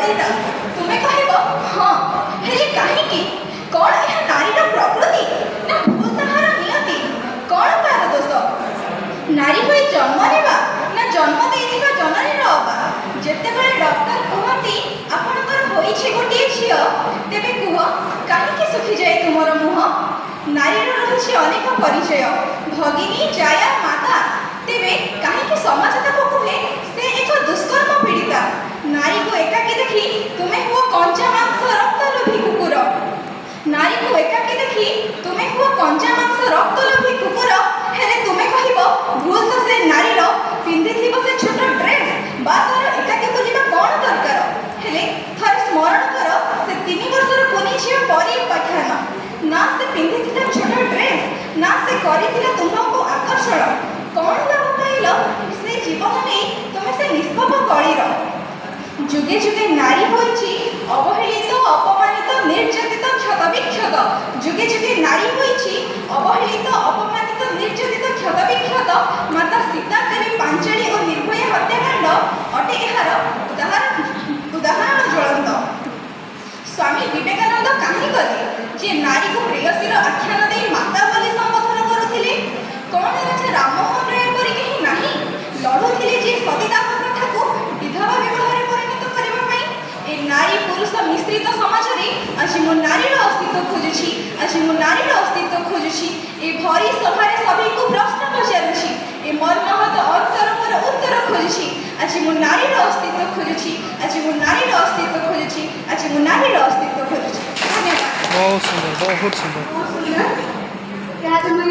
ସତିତା ତୁମେ କହିବ ହଁ, ହେଲେ କାହିଁକି? କ'ଣ ଏହା ନାରୀର ପ୍ରକୃତି ନା ଭୁଲ ତାହାର ନିୟତି? କ'ଣ ତାର ଦୋଷ? ନାରୀ ହୋଇ ଜନ୍ମ ନେବା ନା ଜନ୍ମ ଦେଇଥିବା ଜନନୀର ଅବା? ଯେତେବେଳେ ଡକ୍ଟର କୁହନ୍ତି ଆପଣଙ୍କର ହୋଇଛି ଗୋଟିଏ ଝିଅ, ତେବେ କୁହ କାହିଁକି ଶୁଖିଯାଏ ତୁମର ମୁହଁ? ନାରୀର ରହିଛି ଅନେକ ପରିଚୟ, ଭଗିନୀ, ଜାୟା, ମାତା। ତେବେ କାହିଁକି ସମାଜ ତାକୁ କୁହେ ସେ ଏକ ଦୁଷ୍କର୍ମ ପୀଡ଼ିତା? ନାରୀକୁ ଏକାକୀ ଦେଖି ତୁମେ ହୁଅ କଞ୍ଚା ମାଂସ ରକ୍ତ ଲୋଭୀ କୁକୁର। ନାରୀକୁ ଏକାକୀ ଦେଖି ତୁମେ ହୁଅ କଞ୍ଚା ମାଂସ ରକ୍ତ ଲୋଭୀ କୁକୁର। ହେଲେ ତୁମେ କହିବ ଭୁଲ ତ ସେ ନାରୀର, ପିନ୍ଧିଥିବ ସେ ଛୋଟ ଡ୍ରେସ୍ ବା ତାର ଏକାକୀ ବୁଲିବା କ'ଣ ଦରକାର? ହେଲେ ଥରେ ସ୍ମରଣ କର ସେ 3 ବର୍ଷର କୁନି ଝିଅ ପରି ଉପାଖ୍ୟାନ। ନା ସେ ପିନ୍ଧିଥିଲା ଛୋଟ ଡ୍ରେସ୍, ନା ସେ କରିଥିଲା ତୁମକୁ ଆକର୍ଷଣ। କ'ଣ ଲାଭ ପାଇଲ ସେ ଜୀବନ ନେଇ ତୁମେ ସେ ନିଷ୍ପାପ କଳିର? ଯୁଗେ ଯୁଗେ ନାରୀ ହୋଇଛି ଅବହେଳିତ, ଅପମାନିତ, ନିର୍ଯାତିତ, କ୍ଷତବିକ୍ଷତ। ଯୁଗେ ଯୁଗେ ନାରୀ ହୋଇଛି ଅବହେଳିତ, ଅପମାନିତ, ନିର୍ଯାତିତ, କ୍ଷତବିକ୍ଷତ। ମାତା ସୀତା ଦେବୀ ପାଞ୍ଚାଳି ଓ ନିର୍ଭୟା ହତ୍ୟାକାଣ୍ଡ ଅଟେ ଏହାର ଉଦାହରଣ ଜ୍ୱଳନ୍ତ। ସ୍ୱାମୀ ବିବେକାନନ୍ଦ କାହିଁ କଲେ ଯେ ନାରୀକୁ ପ୍ରେୟସୀର ଆଖ୍ୟାନ ଦେଇ ମାତା ବୋଲି ସମ୍ବୋଧନ କରୁଥିଲେ? କ'ଣ ରାଜା ରାମମୋହନ ରାୟ ପରି କେହି ନାହିଁ ଲଢ଼ୁଥିଲେ ଯେ ସତୀଦାହ ପ୍ରଥାକୁ ବିଧବା ବିବାହରେ ପରିଣତ କରିବା ପାଇଁ? ଏ ନାରୀ ପୁରୁଷ ମିଶ୍ରିତ ସମାଜରେ ଆଜି ମୁଁ ନାରୀର ଅସ୍ତିତ୍ୱ ଖୋଜୁଛି, ଆଜି ମୁଁ ନାରୀର ଅସ୍ତିତ୍ୱ ଖୋଜୁଛି। ଏ ଭରି ସଭାରେ ସଭିଙ୍କୁ ପ୍ରଶ୍ନ ପଚାରୁଛି, ଏ ମର୍ମହତ ଅନ୍ତର ମୋର ଉତ୍ତର ଖୋଜୁଛି। ଆଜି ମୁଁ ନାରୀର ଅସ୍ତିତ୍ୱ ଖୋଜୁଛି, ଆଜି ମୁଁ ନାରୀର ଅସ୍ତିତ୍ୱ ଖୋଜୁଛି, ଆଜି ମୁଁ ନାରୀର ଅସ୍ତିତ୍ୱ ଖୋଜୁଛି। ଧନ୍ୟବାଦ। ବହୁତ ସୁନ୍ଦର, ବହୁତ ସୁନ୍ଦର। ଏହା ତୁମେ